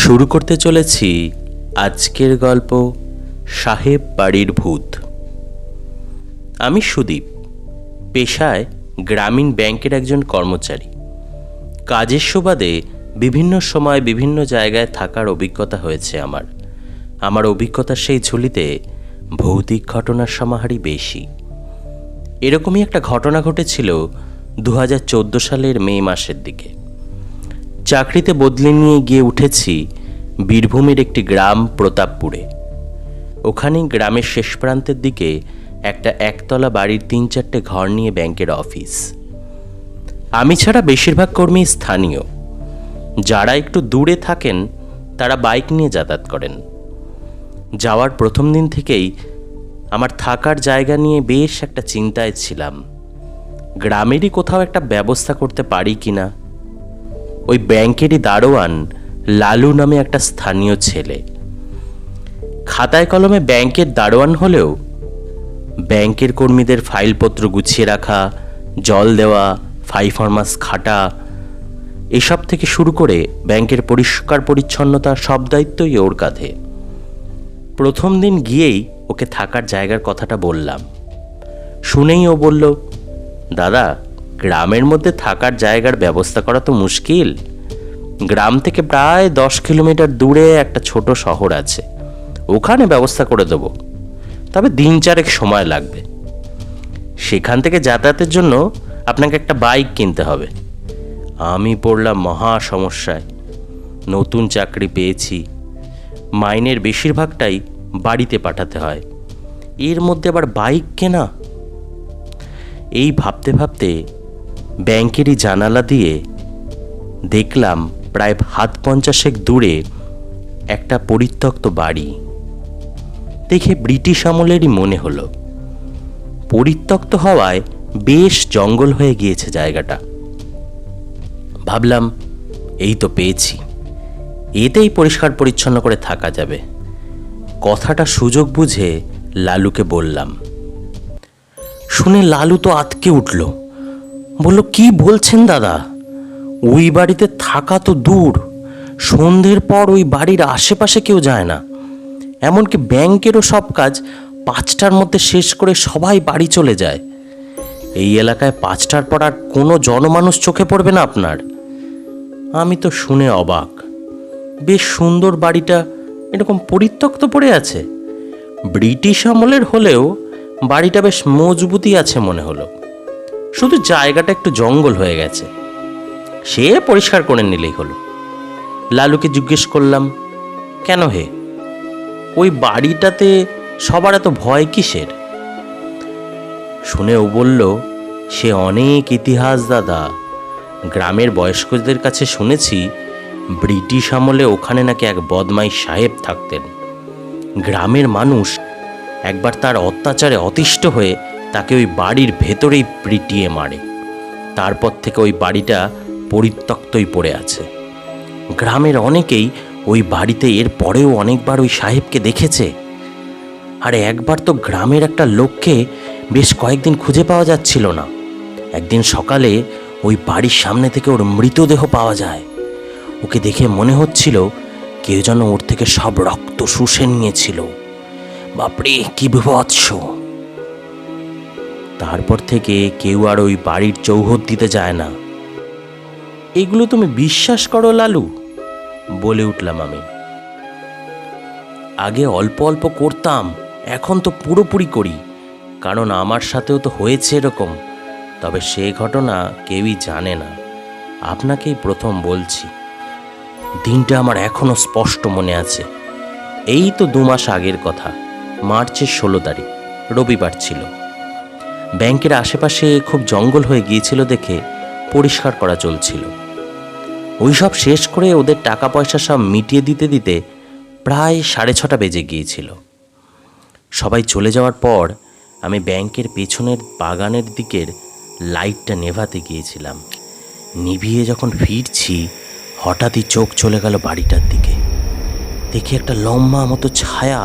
শুরু করতে চলেছি আজকের গল্প সাহেব বাড়ির ভূত। আমি সুদীপ, পেশায় গ্রামীণ ব্যাংকের একজন কর্মচারী। কাজের সুবাদে বিভিন্ন সময় বিভিন্ন জায়গায় থাকার অভিজ্ঞতা হয়েছে আমার অভিজ্ঞতার সেই ঝুলিতে ভৌতিক ঘটনার সমাহারই বেশি। এরকমই একটা ঘটনা ঘটেছিল 2014 সালের মে মাসের দিকে। চাকরিতে বদলি নিয়ে গিয়ে উঠেছি বীরভূমের একটি গ্রাম প্রতাপপুরে। ওখানেই গ্রামের শেষ প্রান্তের দিকে একটা একতলা বাড়ির 3-4টে ঘর নিয়ে ব্যাংকের অফিস। আমি ছাড়া বেশিরভাগ কর্মী স্থানীয়। যারা একটু দূরে থাকেন তারা বাইক নিয়ে যাতায়াত করেন। যাওয়ার প্রথম দিন থেকেই আমার থাকার জায়গা নিয়ে বেশ একটা চিন্তায় ছিলাম। গ্রামেরই কোথাও একটা ব্যবস্থা করতে পারি কিনা। ওই ব্যাংকেরই দারোয়ান লালু নামে একটা স্থানীয় ছেলে। খাতায় কলমে ব্যাংকের দারোয়ান হলেও ব্যাংকের কর্মীদের ফাইলপত্র গুছিয়ে রাখা, জল দেওয়া, ফাইফরমাস খাটা, এসব থেকে শুরু করে ব্যাংকের পরিষ্কার পরিচ্ছন্নতা সব দায়িত্বই ওর কাঁধে। প্রথম দিন গিয়েই ওকে থাকার জায়গার কথাটা বললাম। শুনেই ও বলল, দাদা, গ্রামের মধ্যে থাকার জায়গার ব্যবস্থা করা তো মুশকিল। গ্রাম থেকে প্রায় 10 কিলোমিটার দূরে একটা ছোট শহর আছে, ওখানে ব্যবস্থা করে দেবো, তবে 3-4 সময় লাগবে। সেখান থেকে যাতায়াতের জন্য আপনাকে একটা বাইক কিনতে হবে। আমি পড়লাম মহা সমস্যায়। নতুন চাকরি পেয়েছি, মাইনের বেশিরভাগটাই বাড়িতে পাঠাতে হয়, এর মধ্যে আবার বাইক কেনা। এই ভাবতে ভাবতে ব্যাংকেরই জানালা দিয়ে দেখলাম প্রায় 50 দূরে একটা পরিত্যক্ত বাড়ি। দেখে ব্রিটিশ আমলেরই মনে হলো। পরিত্যক্ত হওয়ায় বেশ জঙ্গল হয়ে গিয়েছে জায়গাটা। ভাবলাম, এই তো পেয়েছি, এতেই পরিষ্কার পরিচ্ছন্ন করে থাকা যাবে। কথাটা সুযোগ বুঝে লালুকে বললাম। শুনে লালু তো আঁতকে উঠল, বলল, কি বলছেন দাদা? ওই বাড়িতে থাকা তো দূর, সন্ধ্যের পর ওই বাড়ির আশেপাশে কেউ যায় না। এমনকি ব্যাংকেরও সব কাজ 5টার মধ্যে শেষ করে সবাই বাড়ি চলে যায়। এই এলাকায় 5টার পর আর কোনো জনমানুষ চোখে পড়বে না আপনার। আমি তো শুনে অবাক। বেশ সুন্দর বাড়িটা এরকম পরিত্যক্ত পড়ে আছে। ব্রিটিশ আমলের হলেও বাড়িটা বেশ মজবুতই আছে মনে হলো, শুধু জায়গাটা একটু জঙ্গল হয়ে গেছে, সে পরিষ্কার করে নিলেই হলো। লালুকে জিজ্ঞেস করলাম, কেন হে, ওই বাড়িটাতে সবার এত ভয় কিসের? শুনে ও বলল, সে অনেক ইতিহাস দাদা। গ্রামের বয়স্কদের কাছে শুনেছি ব্রিটিশ আমলে ওখানে নাকি এক বদমাই সাহেব থাকতেন। গ্রামের মানুষ একবার তার অত্যাচারে অতিষ্ঠ হয়ে তাকে ওই বাড়ির ভেতরেই পিটিয়ে মারে। তারপর থেকে ওই বাড়িটা পরিত্যক্তই পড়ে আছে। গ্রামের অনেকেই ওই বাড়িতে এর পরেও অনেকবার ওই সাহেবকে দেখেছে। আর একবার তো গ্রামের একটা লোককে বেশ কয়েকদিন খুঁজে পাওয়া যাচ্ছিল না। একদিন সকালে ওই বাড়ির সামনে থেকে ওর মৃতদেহ পাওয়া যায়। ওকে দেখে মনে হচ্ছিল কেউ যেন ওর থেকে সব রক্ত শুষে নিয়েছিল। বাপরে, কি বিভৎস! তারপর থেকে কেউ আর ওই বাড়ির চৌহদ দিতে যায় না। এগুলো তুমি বিশ্বাস করো লালু? বলে উঠলাম আমি। আগে অল্প অল্প করতাম, এখন তো পুরোপুরি করি, কারণ আমার সাথেও তো হয়েছে এরকম। তবে সে ঘটনা কেউই জানে না, আপনাকেই প্রথম বলছি। দিনটা আমার এখনো স্পষ্ট মনে আছে। এই তো 2 মাস আগের কথা, মার্চের 16 তারিখ, রবিবার ছিল। ব্যাংকের আশেপাশে খুব জঙ্গল হয়ে গিয়েছিল দেখে পরিষ্কার করা চলছিল। ওই সব শেষ করে ওদের টাকা পয়সা সব মিটিয়ে দিতে দিতে প্রায় 6:30 বেজে গিয়েছিল। সবাই চলে যাওয়ার পর আমি ব্যাংকের পেছনের বাগানের দিকের লাইটটা নেভাতে গিয়েছিলাম। নিভিয়ে যখন ফিরছি, হঠাৎই চোখ চলে গেল বাড়িটার দিকে। দেখি একটা লম্বা মতো ছায়া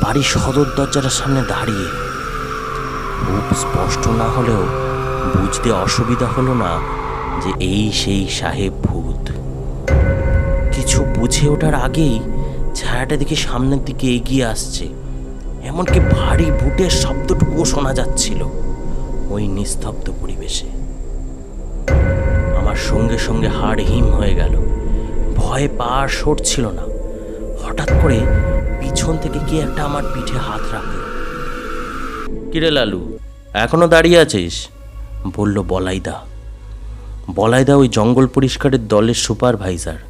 বাড়ির সদর দরজাটার সামনে দাঁড়িয়ে। খুব স্পষ্ট না হলেও বুঝতে অসুবিধা হলো না যে এই সেই সাহেব ভূত। কিছু বুঝে ওঠার আগেই ছায়াটা দেখে সামনের দিকে এগিয়ে আসছে, এমনকি ভারী বুটের শব্দটুকুও শোনা যাচ্ছিল। ওই নিস্তব্ধ পরিবেশে আমার সঙ্গে সঙ্গে হাড় হিম হয়ে গেল। ভয়ে পা আর সরছিল না। হঠাৎ করে পিছন থেকে কে একটা আমার পিঠে হাত রাখল। কিরে লালু, এখনো দাঁড়িয়ে আছিস? বলল বলাইদা। বলাইদা ওই জঙ্গল পরিষ্কারের দলের সুপারভাইজার।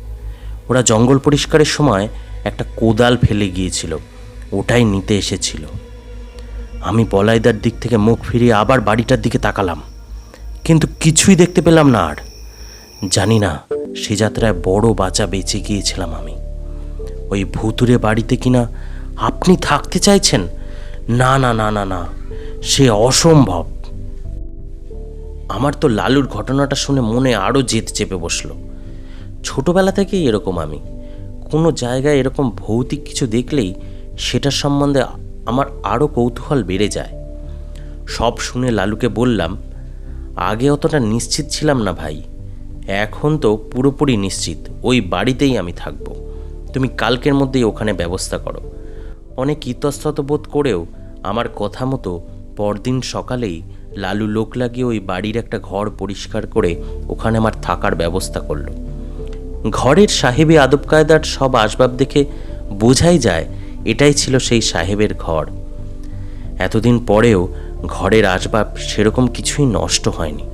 ওরা জঙ্গল পরিষ্কারের সময় একটা কোদাল ফেলে গিয়েছিল, ওটাই নিতে এসেছিল। আমি বলাইদার দিক থেকে মুখ ফিরিয়ে আবার বাড়িটার দিকে তাকালাম, কিন্তু কিছুই দেখতে পেলাম না। আর জানি না সে যাত্রায় বড় বাঁচা বেঁচে গিয়েছিলাম আমি। ওই ভুতুরে বাড়িতে কিনা আপনি থাকতে চাইছেন? না না না না না, সে অসম্ভব। আমার তো লালুর ঘটনাটা শুনে মনে আরও জেদ চেপে বসলো। ছোটবেলা থেকেই এরকম আমি কোনো জায়গায় এরকম ভৌতিক কিছু দেখলেই সেটার সম্বন্ধে আমার আরও কৌতূহল বেড়ে যায়। সব শুনে লালুকে বললাম, আগে অতটা নিশ্চিত ছিলাম না ভাই, এখন তো পুরোপুরি নিশ্চিত ওই বাড়িতেই আমি থাকব। তুমি কালকের মধ্যেই ওখানে ব্যবস্থা করো। অনেক ইতস্তত বোধ করেও আমার কথা মতো পরদিন সকালেই লালু লোক লাগিয়ে ওই বাড়ির একটা ঘর পরিষ্কার করে ওখানে আমার থাকার ব্যবস্থা করলো। ঘরের সাহেবী আদব কায়দার সব আসবাব দেখে বোঝাই যায় এটাই ছিল সেই সাহেবের ঘর। এতদিন পরেও ঘরের আসবাব সেরকম কিছুই নষ্ট হয়নি।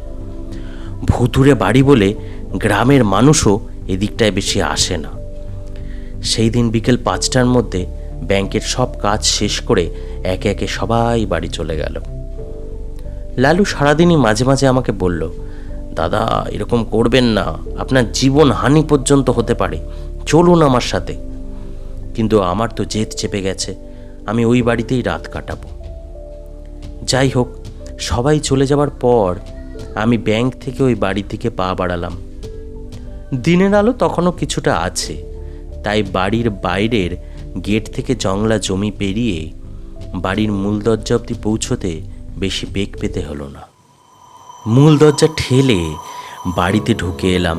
ভুতুরে বাড়ি বলে গ্রামের মানুষও এদিকটায় বেশি আসে না। সেই দিন বিকেল 5টার মধ্যে ব্যাংকের সব কাজ শেষ করে একে একে সবাই বাড়ি চলে গেল। লালু সারাদিনই মাঝে মাঝে আমাকে বলল, দাদা এরকম করবেন না, আপনার জীবন হানি পর্যন্ত হতে পারে, চলুন আমার সাথে। কিন্তু আমার তো জেদ চেপে গেছে, আমি ওই বাড়িতেই রাত কাটাবো। যাই হোক, সবাই চলে যাওয়ার পর আমি ব্যাংক থেকে ওই বাড়ির দিকে পা বাড়ালাম। দিনের আলো তখনও কিছুটা আছে, তাই বাড়ির বাইরের গেট থেকে জংলা জমি পেরিয়ে বাড়ির মূল দরজা অবধি পৌঁছতে বেশি বেগ পেতে হলো না। মূল দরজা ঠেলে বাড়িতে ঢুকে এলাম।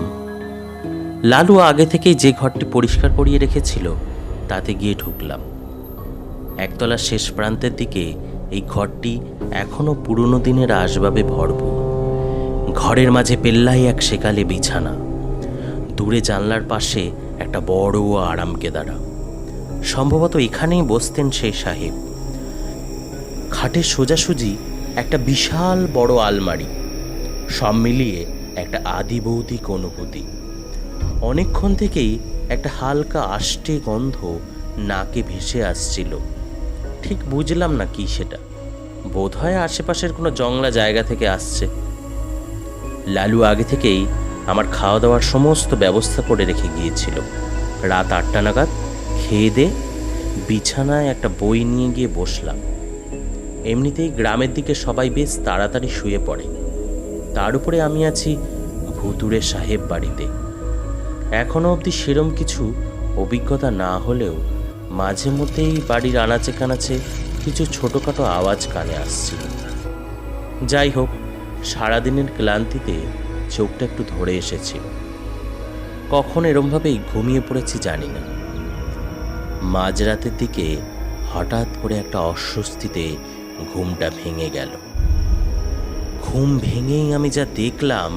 লালু আগে থেকেই যে ঘরটি পরিষ্কার করিয়ে রেখেছিল তাতে গিয়ে ঢুকলাম। একতলার শেষ প্রান্তের দিকে এই ঘরটি এখনো পুরনো দিনের আসবাবে ভরপুর। ঘরের মাঝে পেল্লাই এক সেকালে বিছানা, দূরে জানলার পাশে একটা বড় আরাম কেদারা। সম্ভবত এখানেই বসতেন সেই সাহেব। খাটের সোজাসুজি একটা বিশাল বড় আলমারি, সব মিলিয়ে একটা আদি ভৌতিক অনুভূতি। অনেকক্ষণ থেকেই একটা হালকা আষ্টে গন্ধ নাকে ভেসে আসছিল। ঠিক বুঝলাম না কি সেটা, বোধহয় আশেপাশের কোনো জংলা জায়গা থেকে আসছে। লালু আগে থেকেই আমার খাওয়া দাওয়ার সমস্ত ব্যবস্থা করে রেখে গিয়েছিল। রাত 8টা নাগাদ খেয়ে দে বিছানায় একটা বই নিয়ে গিয়ে বসলাম। এমনিতেই গ্রামের দিকে সবাই বেশ তাড়াতাড়ি শুয়ে পড়ে, তার উপরে আমি আছি ভুতুরে সাহেব বাড়িতে। এখনো অবধি সেরম কিছু অভিজ্ঞতা না হলেও মাঝে মধ্যেই বাড়ির আনাচে কানাচে কিছু ছোটোখাটো আওয়াজ কানে আসছিল। যাই হোক, সারাদিনের ক্লান্তিতে চোখটা একটু ধরে এসেছিল। কখন এরমভাবেই ঘুমিয়ে পড়েছি জানি না। মাঝরাতের দিকে হঠাৎ করে একটা অস্বস্তিতে ঘুমটা ভেঙে গেল। ঘুম ভেঙেই আমি যা দেখলাম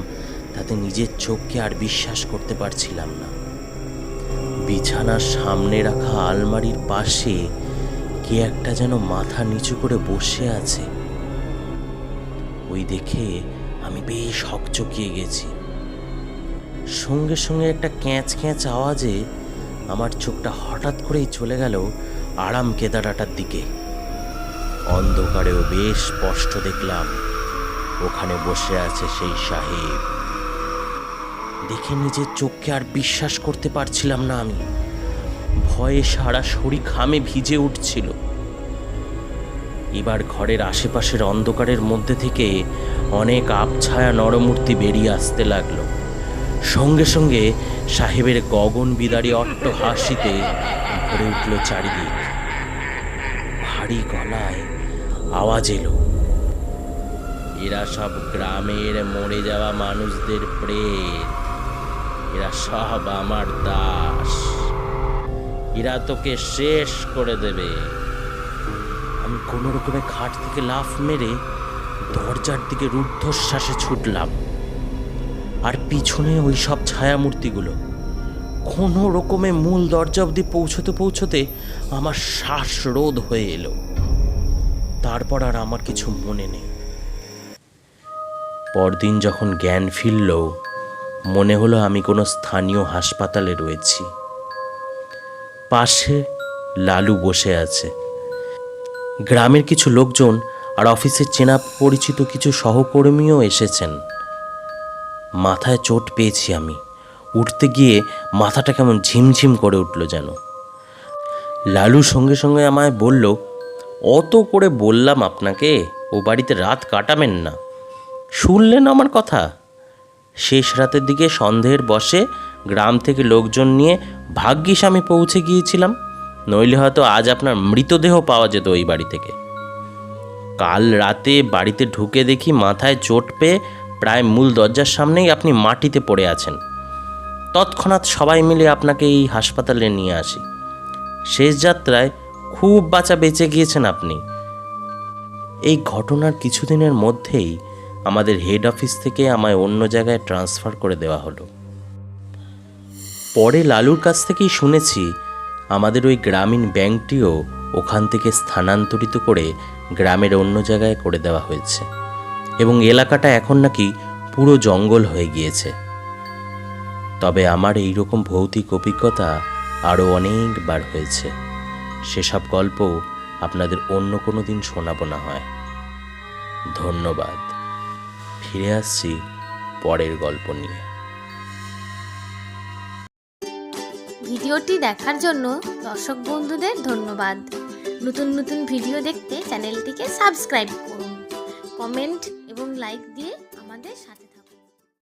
তাতে নিজের চোখকে আর বিশ্বাস করতে পারছিলাম না। বিছানার সামনে রাখা আলমারির পাশে কে একটা যেন মাথা নিচু করে বসে আছে। ওই দেখে আমি বেশ হকচকিয়ে গেছি। সঙ্গে সঙ্গে একটা ক্যাঁচ ক্যাঁচ আওয়াজে আমার চোখটা হঠাৎ করেই চলে গেল আরাম কেদারাটার দিকে। অন্ধকারেও বেশ স্পষ্ট দেখলাম ওখানে বসে আছে সেই সাহেব। দেখে নিজের চোখকে আর বিশ্বাস করতে পারছিলাম না আমি। ভয়ে সারা শরীর ঘামে ভিজে উঠছিল। এবার ঘরের আশেপাশের অন্ধকারের মধ্যে থেকে অনেক আবছায়া নরমূর্তি বেরিয়ে আসতে লাগলো। সঙ্গে সঙ্গে সাহেবের গগন বিদারী অট্ট হাসিতে ভরে উঠল চারিদিক। ভারী গলায় আওয়াজ এলো, এরা সব গ্রামের মরে যাওয়া মানুষদের প্রেত। এরা সব আমার দাস, এরা তোকে শেষ করে দেবে। আমি কোনো রকমে খাট থেকে লাফ মেরে দরজার দিকে রুদ্ধশ্বাসে ছুটলাম, আর পিছনে ওই সব ছায়ামূর্তিগুলো। কোনো রকমে মূল দরজা অবধি পৌঁছতে পৌঁছতে আমার শ্বাসরোধ হয়ে এলো। তারপর আর আমার কিছু মনে নেই। পরদিন যখন জ্ঞান ফিরল, মনে হলো আমি কোনো স্থানীয় হাসপাতালে রয়েছি। পাশে লালু বসে আছে। গ্রামের কিছু লোকজন আর অফিসের চেনা পরিচিত কিছু সহকর্মীও এসেছেন। মাথায় চোট পেয়েছি আমি। উঠতে গিয়ে মাথাটা কেমন ঝিমঝিম করে উঠল যেন। লালু সঙ্গে সঙ্গে আমায় বলল, অত করে বললাম আপনাকে ও বাড়িতে রাত কাটাবেন না, শুনলেন আমার কথা? শেষ রাতের দিকে সন্ধ্যের বসে গ্রাম থেকে লোকজন নিয়ে ভাগ্যিস আমি পৌঁছে গিয়েছিলাম, নইলে হয়তো আজ আপনার মৃতদেহ পাওয়া যেত ওই বাড়ি থেকে। কাল রাতে বাড়িতে ঢুকে দেখি মাথায় চোট পেয়ে প্রায় মূল দরজার সামনেই আপনি মাটিতে পড়ে আছেন। তৎক্ষণাৎ সবাই মিলে আপনাকে এই হাসপাতালে নিয়ে আসি। শেষ যাত্রায় খুব বাঁচা বেঁচে গিয়েছেন আপনি। এই ঘটনার কিছুদিনের মধ্যেই আমাদের হেড অফিস থেকে আমায় অন্য জায়গায় ট্রান্সফার করে দেওয়া হলো। পরে লালুর কাছ থেকেই শুনেছি আমাদের ওই গ্রামীণ ব্যাংকটিও ওখান থেকে স্থানান্তরিত করে গ্রামের অন্য জায়গায় করে দেওয়া হয়েছে, এবং এলাকাটা এখন নাকি পুরো জঙ্গল হয়ে গিয়েছে। তবে আমার এই রকম ভৌতিক অভিজ্ঞতা আরও অনেকবার হয়েছে। সেসব গল্প আপনাদের অন্য কোনো দিন শোনাবো না হয়। ধন্যবাদ। ফিরে আসছি পরের গল্প নিয়ে। ভিডিওটি দেখার জন্য দর্শক বন্ধুদের ধন্যবাদ। নতুন নতুন ভিডিও দেখতে চ্যানেলটিকে সাবস্ক্রাইব করুন, কমেন্ট এবং লাইক দিয়ে আমাদের সাথে থাকুন।